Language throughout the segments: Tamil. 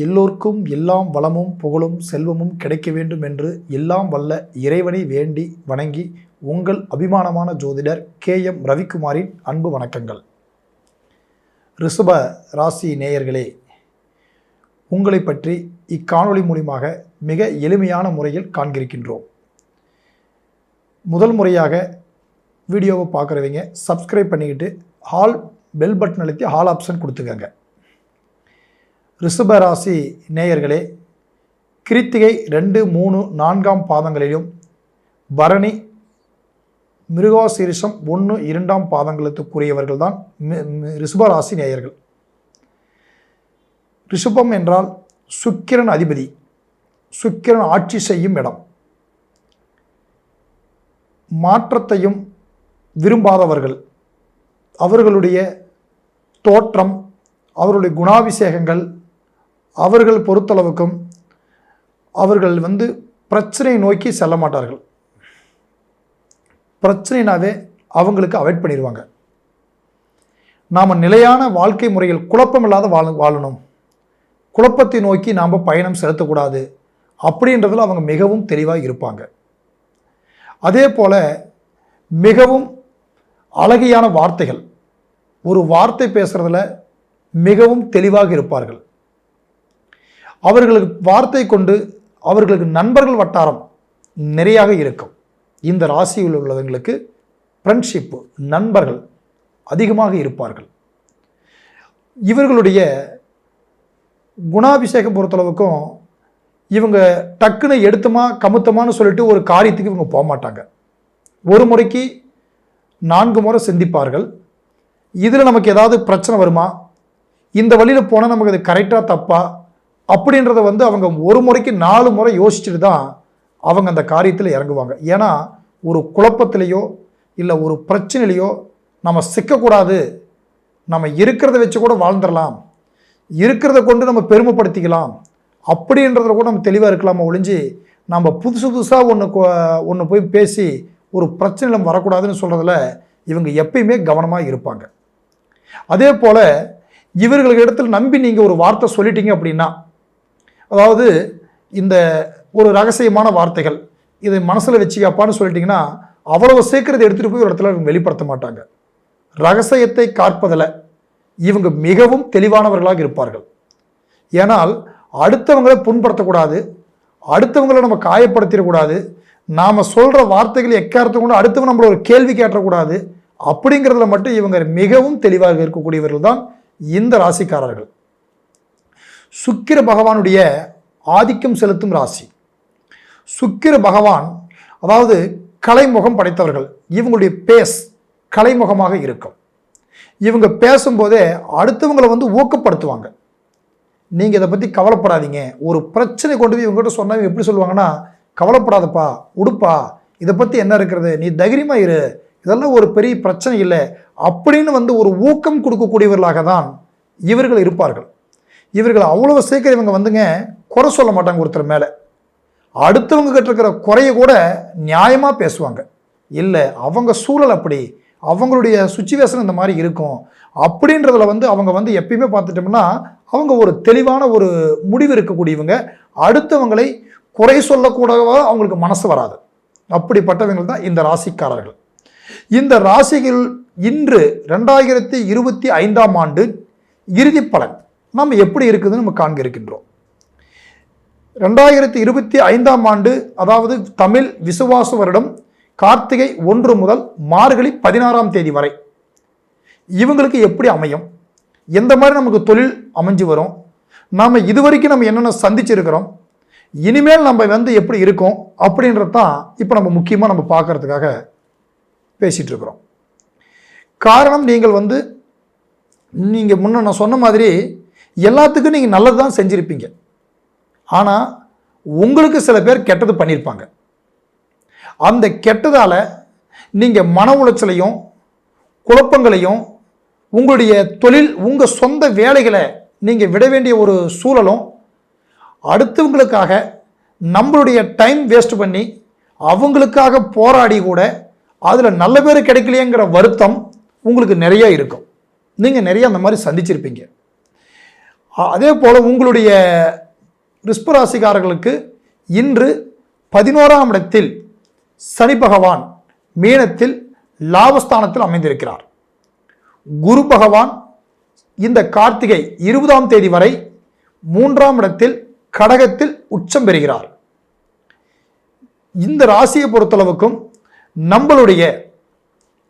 எல்லோருக்கும் எல்லாம் வளமும் புகழும் செல்வமும் கிடைக்க வேண்டும் என்று எல்லாம் வல்ல இறைவனை வேண்டி வணங்கி உங்கள் அபிமானமான ஜோதிடர் KM ரவிக்குமாரின் அன்பு வணக்கங்கள். ரிஷப ராசி நேயர்களே, உங்களை பற்றி இக்காணொளி மூலமாக மிக எளிமையான முறையில் காண்கிருக்கின்றோம். முதல் முறையாக வீடியோவை பார்க்குறவங்க சப்ஸ்கிரைப் பண்ணிக்கிட்டு ஆல் பெல் பட்டன் அழுத்தி ஆல் ஆப்ஷன் கொடுத்துக்கங்க. ரிஷப ராசி நேயர்களே, கிருத்திகை 2, 3, 4ஆம் பாதங்களிலும் பரணி மிருகசீரிஷம் 1, 2ஆம் பாதங்களுக்குரியவர்கள் தான் ரிஷப ராசி நேயர்கள். ரிஷபம் என்றால் சுக்கிரன் அதிபதி, சுக்கிரன் ஆட்சி செய்யும் இடம். மாற்றத்தையும் விரும்பாதவர்கள், அவர்களுடைய தோற்றம், அவருடைய குணாபிஷேகங்கள், அவர்கள் பொறுத்தளவுக்கும் அவர்கள் பிரச்சனை நோக்கி செல்ல மாட்டார்கள். பிரச்சனைனாவே அவங்களுக்கு அவாய்ட் பண்ணிடுவாங்க. நாம் நிலையான வாழ்க்கை முறையில் குழப்பம் இல்லாத வாழணும், குழப்பத்தை நோக்கி நாம் பயணம் செலுத்தக்கூடாது அப்படின்றதில் அவங்க மிகவும் தெளிவாக இருப்பாங்க. அதே போல் மிகவும் அழகியான வார்த்தைகள், ஒரு வார்த்தை பேசுகிறதுல மிகவும் தெளிவாக இருப்பார்கள். அவர்களுக்கு வார்த்தை கொண்டு அவர்களுக்கு நண்பர்கள் வட்டாரம் நிறையாக இருக்கும். இந்த ராசியில் உள்ளவர்களுக்கு ஃப்ரெண்ட்ஷிப்பு, நண்பர்கள் அதிகமாக இருப்பார்கள். இவர்களுடைய குணாபிஷேகம் பொறுத்தளவுக்கும் இவங்க டக்குன்னு எடுத்துமா கமுத்தமானு சொல்லிட்டு ஒரு காரியத்துக்கு இவங்க போக மாட்டாங்க. ஒரு முறைக்கு 4 முறை சிந்திப்பார்கள். இதில் நமக்கு ஏதாவது பிரச்சனை வருமா, இந்த வழியில் போனால் நமக்கு அது கரெக்டாக தப்பா அப்படின்றத அவங்க ஒரு முறைக்கு 4 முறை யோசிச்சுட்டு தான் அவங்க அந்த காரியத்தில் இறங்குவாங்க. ஏன்னா ஒரு குழப்பத்திலேயோ இல்லை ஒரு பிரச்சனையிலையோ நம்ம சிக்கக்கூடாது, நம்ம இருக்கிறத வச்சு கூட வாழ்ந்துடலாம், இருக்கிறத கொண்டு நம்ம பெருமைப்படுத்திக்கலாம் அப்படின்றத கூட நம்ம தெளிவாக இருக்கலாமா ஒழிஞ்சு நம்ம புதுசாக ஒன்று போய் பேசி ஒரு பிரச்சனை நம்ம வரக்கூடாதுன்னு சொல்கிறதுல இவங்க எப்பயுமே கவனமாக இருப்பாங்க. அதே போல் இவர்களுக்கு இடத்துல நம்பி நீங்கள் ஒரு வார்த்தை சொல்லிட்டீங்க அப்படின்னா, அதாவது இந்த ஒரு ரகசியமான வார்த்தைகள், இதை மனசில் வச்சுக்காப்பான்னு சொல்லிட்டிங்கன்னா அவ்வளவு சீக்கிரத்தை எடுத்துகிட்டு போய் ஒரு இடத்துல இவங்க வெளிப்படுத்த மாட்டாங்க. ரகசியத்தை காற்பதில் இவங்க மிகவும் தெளிவானவர்களாக இருப்பார்கள். ஏனால் அடுத்தவங்களை புண்படுத்தக்கூடாது, அடுத்தவங்களை நம்ம காயப்படுத்திடக்கூடாது, நாம் சொல்கிற வார்த்தைகள் எக்காரத்தை கொண்டு அடுத்தவங்க நம்மள ஒரு கேள்வி கேட்டக்கூடாது அப்படிங்கிறதுல மட்டும் இவங்க மிகவும் தெளிவாக இருக்கக்கூடியவர்கள் தான் இந்த ராசிக்காரர்கள். சுக்கிர பகவானுடைய ஆதிக்கம் செலுத்தும் ராசி. சுக்கிர பகவான் அதாவது கலைமுகம் படைத்தவர்கள். இவங்களுடைய கலைமுகமாக இருக்கும். இவங்க பேசும்போதே அடுத்தவங்களை ஊக்கப்படுத்துவாங்க. நீங்கள் இதை பற்றி கவலைப்படாதீங்க, ஒரு பிரச்சனை கொண்டு போய் இவங்ககிட்ட சொன்னால் எப்படி சொல்லுவாங்கன்னா, கவலைப்படாதப்பா, உடுப்பா, இதை பற்றி என்ன இருக்கிறது, நீ தைரியமாக இரு, இதெல்லாம் ஒரு பெரிய பிரச்சனை இல்லை அப்படின்னு ஒரு ஊக்கம் கொடுக்கக்கூடியவர்களாக தான் இவர்கள் இருப்பார்கள். இவர்கள் அவ்வளோ சீக்கிரம் இவங்க குறை சொல்ல மாட்டாங்க ஒருத்தர் மேலே. அடுத்தவங்க கிட்ட இருக்கிற குறைய கூட நியாயமாக பேசுவாங்க. இல்லை அவங்க சூழல் அப்படி, அவங்களுடைய சுச்சுவேஷன் இந்த மாதிரி இருக்கும் அப்படின்றதுல அவங்க எப்பயுமே பார்த்துட்டோம்னா அவங்க ஒரு தெளிவான ஒரு முடிவு இருக்கக்கூடியவங்க. அடுத்தவங்களை குறை சொல்லக்கூடவா அவங்களுக்கு மனசு வராது. அப்படிப்பட்டவங்க தான் இந்த ராசிக்காரர்கள். இந்த ராசிகள் இன்று 2025ஆம் ஆண்டு இறுதி பலன் நம்ம எப்படி இருக்குதுன்னு நம்ம காண்க இருக்கின்றோம். 2025ஆம் ஆண்டு அதாவது தமிழ் விசுவாச வருடம் கார்த்திகை 1 முதல் மார்கழி 16ஆம் தேதி வரை இவங்களுக்கு எப்படி அமையும், எந்த மாதிரி நமக்கு தொழில் அமைஞ்சு வரும், நாம் இதுவரைக்கும் நம்ம என்னென்ன சந்திச்சிருக்கிறோம், இனிமேல் நம்ம எப்படி இருக்கோம் அப்படின்றது தான் இப்போ நம்ம முக்கியமாக நம்ம பார்க்கறதுக்காக பேசிகிட்டு இருக்கிறோம். காரணம், நீங்கள் முன்ன நான் சொன்ன மாதிரி எல்லாத்துக்கும் நீங்கள் நல்லது தான் செஞ்சுருப்பீங்க. ஆனால் உங்களுக்கு சில பேர் கெட்டது பண்ணியிருப்பாங்க. அந்த கெட்டதால் நீங்கள் மன உளைச்சலையும் குழப்பங்களையும், உங்களுடைய தொழில், உங்கள் சொந்த வேலைகளை நீங்கள் விட வேண்டிய ஒரு சூழலும், அடுத்தவங்களுக்காக நம்மளுடைய டைம் வேஸ்ட் பண்ணி அவங்களுக்காக போராடி கூட அதில் நல்ல பேர் கிடைக்கலையேங்கிற வருத்தம் உங்களுக்கு நிறைய இருக்கும். நீங்கள் நிறைய அந்த மாதிரி சந்திச்சிருப்பீங்க. அதே போல் உங்களுடைய ரிஷபராசிக்காரர்களுக்கு இன்று 11ஆம் இடத்தில் சனி பகவான் மீனத்தில் லாபஸ்தானத்தில் அமைந்திருக்கிறார். குரு பகவான் இந்த கார்த்திகை 20ஆம் தேதி வரை 3ஆம் இடத்தில் கடகத்தில் உச்சம் பெறுகிறார். இந்த ராசியை பொறுத்தளவுக்கும் நம்மளுடைய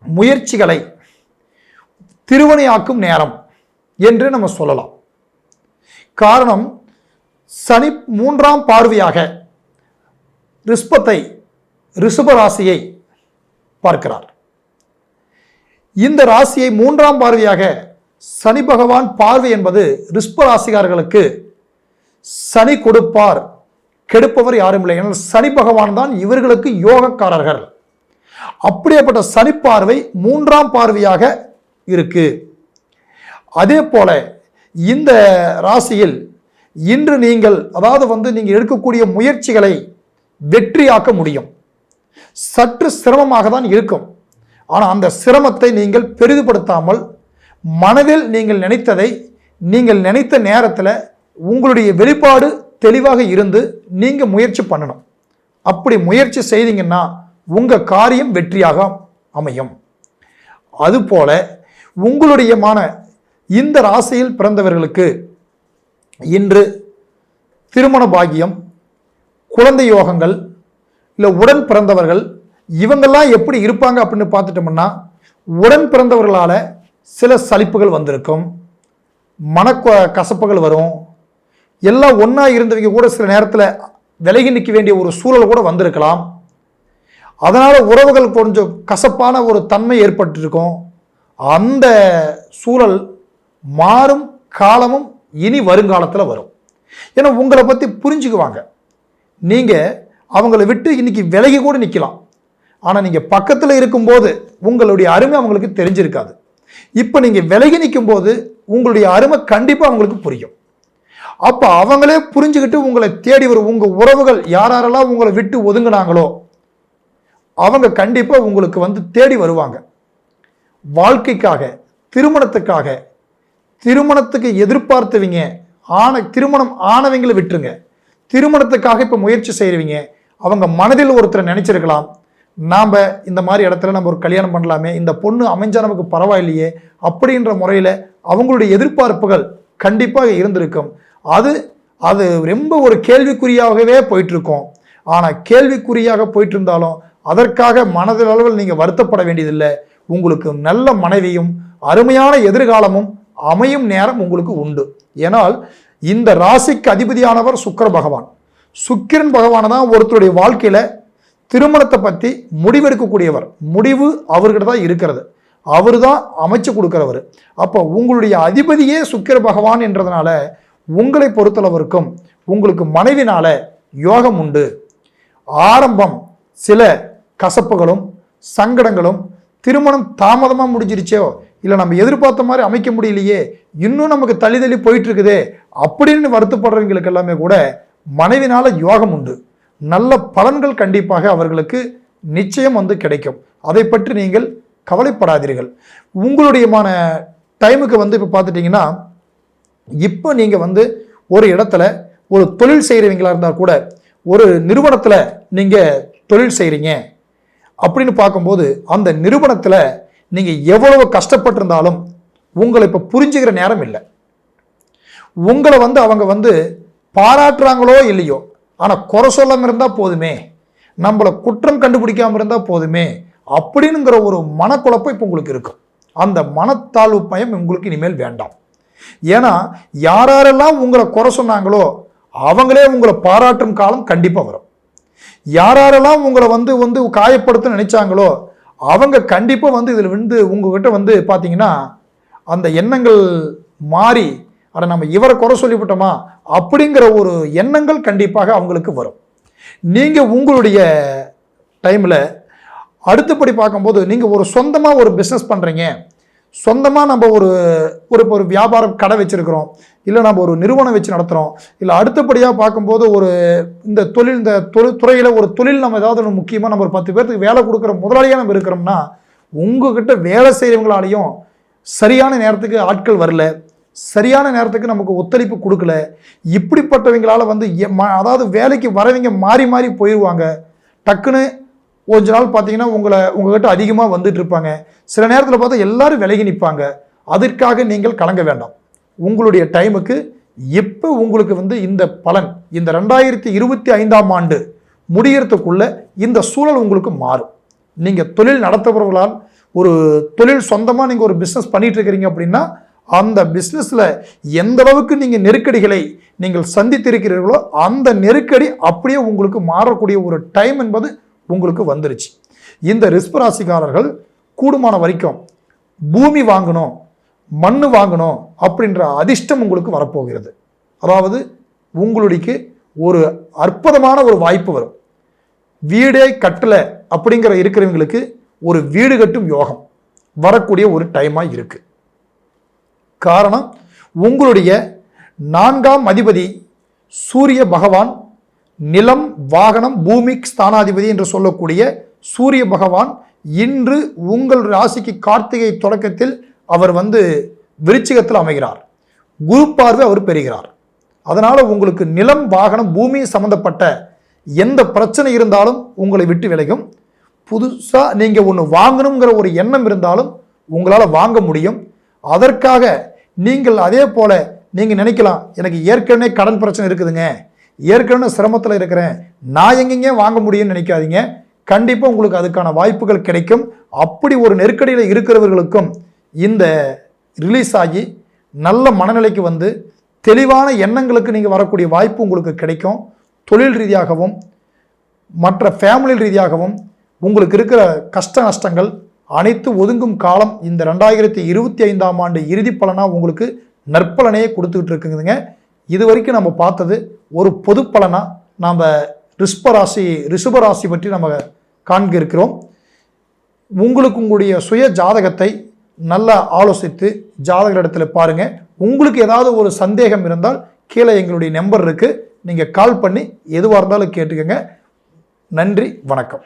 முயற்சிகளை திருவனையாக்கும் நேரம் என்று நம்ம சொல்லலாம். காரணம், சனி 3ஆம் பார்வையாக ரிஷப ராசியை பார்க்கிறார். இந்த ராசியை 3ஆம் பார்வையாக சனி பகவான் பார்வை என்பது ரிஷப ராசிகாரர்களுக்கு சனி கொடுப்பார், கெடுப்பவர் யாரும் இல்லை. ஏனால் சனி பகவான் தான் இவர்களுக்கு யோகக்காரர்கள். அப்படியேப்பட்ட சனி பார்வை 3ஆம் பார்வையாக இருக்கு. அதே போல இந்த ராசியில் இன்று நீங்கள் நீங்கள் எடுக்கக்கூடிய முயற்சிகளை வெற்றியாக்க முடியும். சற்று சிரமமாக தான் இருக்கும். ஆனால் அந்த சிரமத்தை நீங்கள் பெரிதுபடுத்தாமல் மனதில் நீங்கள் நினைத்ததை நீங்கள் நினைத்த நேரத்தில் உங்களுடைய வெளிப்பாடு தெளிவாக இருந்து நீங்கள் முயற்சி பண்ணணும். அப்படி முயற்சி செய்தீங்கன்னா உங்கள் காரியம் வெற்றியாக அமையும். அதுபோல உங்களுடைய இந்த ராசியில் பிறந்தவர்களுக்கு இன்று திருமண பாக்கியம், குழந்தை யோகங்கள், இல்லை உடன் பிறந்தவர்கள் இவங்கெல்லாம் எப்படி இருப்பாங்க அப்படின்னு பார்த்துட்டோம்னா, உடன் பிறந்தவர்களால் சில சலிப்புகள் வந்திருக்கும், கசப்புகள் வரும். எல்லாம் ஒன்றா இருந்தவங்க கூட சில நேரத்தில் விலகி நிற்க வேண்டிய ஒரு சூழல் கூட வந்திருக்கலாம். அதனால் உறவுகள் கொஞ்சம் கசப்பான ஒரு தன்மை ஏற்பட்டிருக்கும். அந்த சூழல் மாறும் காலமும் இனி வருங்காலத்தில் வரும். ஏன்னா உங்களை பற்றி புரிஞ்சுக்குவாங்க. நீங்கள் அவங்கள விட்டு இன்னைக்கு விலகி கூட நிற்கலாம். ஆனால் நீங்கள் பக்கத்தில் இருக்கும்போது உங்களுடைய அருமை அவங்களுக்கு தெரிஞ்சிருக்காது. இப்போ நீங்கள் விலகி நிற்கும் போது உங்களுடைய அருமை கண்டிப்பாக அவங்களுக்கு புரியும். அப்போ அவங்களே புரிஞ்சுக்கிட்டு உங்களை தேடி வரும். உங்கள் உறவுகள் யாரெல்லாம் உங்களை விட்டு ஒதுங்கினாங்களோ அவங்க கண்டிப்பாக உங்களுக்கு தேடி வருவாங்க. வாழ்க்கைக்காக, திருமணத்துக்காக, திருமணத்துக்கு எதிர்பார்த்தவங்க திருமணம் ஆனவங்களை விட்டுருங்க. திருமணத்துக்காக இப்போ முயற்சி செய்கிறவங்க அவங்க மனதில் ஒருத்தரை நினைச்சிருக்கலாம், நாம் இந்த மாதிரி இடத்துல நம்ம ஒரு கல்யாணம் பண்ணலாமே, இந்த பொண்ணு அமைஞ்சா நமக்கு பரவாயில்லையே அப்படின்ற முறையில் அவங்களுடைய எதிர்பார்ப்புகள் கண்டிப்பாக இருந்திருக்கும். அது ரொம்ப ஒரு கேள்விக்குறியாகவே போயிட்டுருக்கோம். ஆனால் கேள்விக்குறியாக போயிட்டு இருந்தாலும் அதற்காக மனதில் அளவில் நீங்கள் வருத்தப்பட வேண்டியதில்லை. உங்களுக்கு நல்ல மனைவியும் அருமையான எதிர்காலமும் அமையும் நேரம் உங்களுக்கு உண்டு. ஏனால் இந்த ராசிக்கு அதிபதியானவர் சுக்கிர பகவான். சுக்கிரன் பகவான் தான் ஒருத்தருடைய வாழ்க்கையில திருமணத்தை பற்றி முடிவெடுக்கக்கூடியவர். முடிவு அவர்கிட்ட தான் இருக்கிறது. அவர் தான் அமைச்சு கொடுக்கிறவர். அப்போ உங்களுடைய அதிபதியே சுக்கிர பகவான் என்றதுனால உங்களை பொறுத்தளவிற்கும் உங்களுக்கு மனைவினால யோகம் உண்டு. ஆரம்பம் சில கசப்புகளும் சங்கடங்களும், திருமணம் தாமதமாக முடிஞ்சிருச்சோ, இல்லை நம்ம எதிர்பார்த்த மாதிரி அமைக்க முடியலையே, இன்னும் நமக்கு தள்ளி போயிட்டு இருக்குதே அப்படின்னு வருத்தப்படுறவங்களுக்கு எல்லாமே கூட மனைவினால யோகம் உண்டு. நல்ல பலன்கள் கண்டிப்பாக அவர்களுக்கு நிச்சயம் கிடைக்கும். அதை பற்றி நீங்கள் கவலைப்படாதீர்கள். உங்களுடைய டைமுக்கு இப்போ பார்த்துட்டிங்கன்னா, இப்போ நீங்கள் ஒரு இடத்துல ஒரு தொழில் செய்கிறவங்களா இருந்தால் கூட, ஒரு நிறுவனத்தில் நீங்கள் தொழில் செய்கிறீங்க அப்படின்னு பார்க்கும்போது அந்த நிறுவனத்தில் நீங்கள் எவ்வளவு கஷ்டப்பட்டிருந்தாலும் உங்களை இப்போ புரிஞ்சுக்கிற நேரம் இல்லை. உங்களை அவங்க பாராட்டுறாங்களோ இல்லையோ, ஆனால் குறை சொல்லாமல் இருந்தால் போதுமே, நம்மளை குற்றம் கண்டுபிடிக்காமல் இருந்தால் போதுமே அப்படின்னுங்கிற ஒரு மனக்குழப்பம் இப்போ உங்களுக்கு இருக்கும். அந்த மனத்தாழ்வு பயம் உங்களுக்கு இனிமேல் வேண்டாம். ஏன்னா யாரெல்லாம் உங்களை குறை சொன்னாங்களோ அவங்களே உங்களை பாராட்டும் காலம் கண்டிப்பாக வரும். யாரெல்லாம் உங்களை காயப்படுத்த நினைச்சாங்களோ அவங்க கண்டிப்பாக இதில் உங்ககிட்ட பார்த்தீங்கன்னா அந்த எண்ணங்கள் மாறி, அதை நம்ம இவரை குறை சொல்லிவிட்டோமா அப்படிங்கிற ஒரு எண்ணங்கள் கண்டிப்பாக அவங்களுக்கு வரும். நீங்கள் உங்களுடைய டைமில் அடுத்தபடி பார்க்கும்போது நீங்கள் ஒரு சொந்தமாக ஒரு பிஸ்னஸ் பண்ணுறீங்க, சொந்தமாக நம்ம ஒரு வியாபாரம் கடை வச்சுருக்கிறோம், இல்லை நம்ம ஒரு நிறுவனம் வச்சு நடத்துகிறோம், இல்லை அடுத்தபடியாக பார்க்கும்போது இந்த துறையில் ஒரு தொழில் நம்ம ஏதாவது ஒன்று முக்கியமாக நம்ம ஒரு 10 பேருக்கு வேலை கொடுக்குற முதலாளியாக நம்ம இருக்கிறோம்னா, உங்ககிட்ட வேலை செய்கிறவங்களாலையும் சரியான நேரத்துக்கு ஆட்கள் வரல, சரியான நேரத்துக்கு நமக்கு ஒத்துழைப்பு கொடுக்கல, இப்படிப்பட்டவங்களால வந்து அதாவது வேலைக்கு வரவங்க மாறி மாறி போயிடுவாங்க. டக்குன்னு கொஞ்ச நாள் பார்த்தீங்கன்னா உங்ககிட்ட அதிகமாக வந்துட்டு இருப்பாங்க. சில நேரத்தில் பார்த்தா எல்லாரும் விலகி நிற்பாங்க. அதற்காக நீங்கள் கலங்க வேண்டாம். உங்களுடைய டைமுக்கு எப்போ உங்களுக்கு வந்து இந்த பலன் இந்த 2025ஆம் ஆண்டு முடியறதுக்குள்ள இந்த சூழல் உங்களுக்கு மாறும். நீங்கள் தொழில் நடத்துபவர்களால் ஒரு தொழில் சொந்தமாக நீங்கள் ஒரு பிஸ்னஸ் பண்ணிட்டு இருக்கிறீங்க அப்படின்னா அந்த பிஸ்னஸில் எந்த அளவுக்கு நீங்கள் நெருக்கடிகளை நீங்கள் சந்தித்திருக்கிறீர்களோ அந்த நெருக்கடி அப்படியே உங்களுக்கு மாறக்கூடிய ஒரு டைம் என்பது உங்களுக்கு வந்துருச்சு. இந்த ரிஷப ராசிக்காரர்கள் கூடுமான வரைக்கும் பூமி வாங்கணும், மண் வாங்கணும் அப்படின்ற அதிர்ஷ்டம் உங்களுக்கு வரப்போகிறது. அதாவது உங்களுக்கு ஒரு அற்புதமான ஒரு வாய்ப்பு வரும். வீடே கட்டலை அப்படிங்கிற இருக்கிறவங்களுக்கு ஒரு வீடு கட்டும் யோகம் வரக்கூடிய ஒரு டைமாக இருக்கு. காரணம், உங்களுடைய 4ஆம் அதிபதி சூரிய பகவான், நிலம், வாகனம், பூமி ஸ்தானாதிபதி என்று சொல்லக்கூடிய சூரிய பகவான் இன்று உங்கள் ராசிக்கு கார்த்திகை தொடக்கத்தில் அவர் வந்து விருச்சிகத்தில் அமைகிறார். குரு பார்வை அவர் பெறுகிறார். அதனால உங்களுக்கு நிலம், வாகனம், பூமி சம்பந்தப்பட்ட எந்த பிரச்சனை இருந்தாலும் உங்களை விட்டு விலகும். புதுசாக நீங்கள் ஒன்று வாங்கணுங்கிற ஒரு எண்ணம் இருந்தாலும் உங்களால் வாங்க முடியும். அதற்காக நீங்கள் அதே போல நீங்கள் நினைக்கலாம், எனக்கு ஏற்கனவே கடன் பிரச்சனை இருக்குதுங்க, ஏற்கனவே சிரமத்தில் இருக்கிறேன், நான் எங்கெங்கே வாங்க முடியும்னு நினைக்காதீங்க. கண்டிப்பாக உங்களுக்கு அதுக்கான வாய்ப்புகள் கிடைக்கும். அப்படி ஒரு நெருக்கடியில் இருக்கிறவர்களுக்கும் இந்த ரிலீஸ் ஆகி நல்ல மனநிலைக்கு வந்து தெளிவான எண்ணங்களுக்கு நீங்கள் வரக்கூடிய வாய்ப்பு உங்களுக்கு கிடைக்கும். தொழில் ரீதியாகவும் மற்ற ஃபேமிலி ரீதியாகவும் உங்களுக்கு இருக்கிற கஷ்ட நஷ்டங்கள் அனைத்து ஒதுங்கும் காலம் இந்த 2025ஆம் ஆண்டு இறுதி பலனாக உங்களுக்கு நற்பலனையே கொடுத்துக்கிட்டு இருக்குதுங்க. இது வரைக்கும் நம்ம பார்த்தது ஒரு பொது பலனாக நாம் ரிஷபராசி பற்றி நம்ம காண்க இருக்கிறோம். உங்களுக்கு உங்களுடைய சுய ஜாதகத்தை நல்லா ஆலோசித்து ஜாதகர் இடத்துல பாருங்கள். உங்களுக்கு ஏதாவது ஒரு சந்தேகம் இருந்தால் கீழே எங்களுடைய நம்பர் இருக்குது, நீங்கள் கால் பண்ணி எதுவாக இருந்தாலும் கேட்டுக்கோங்க. நன்றி, வணக்கம்.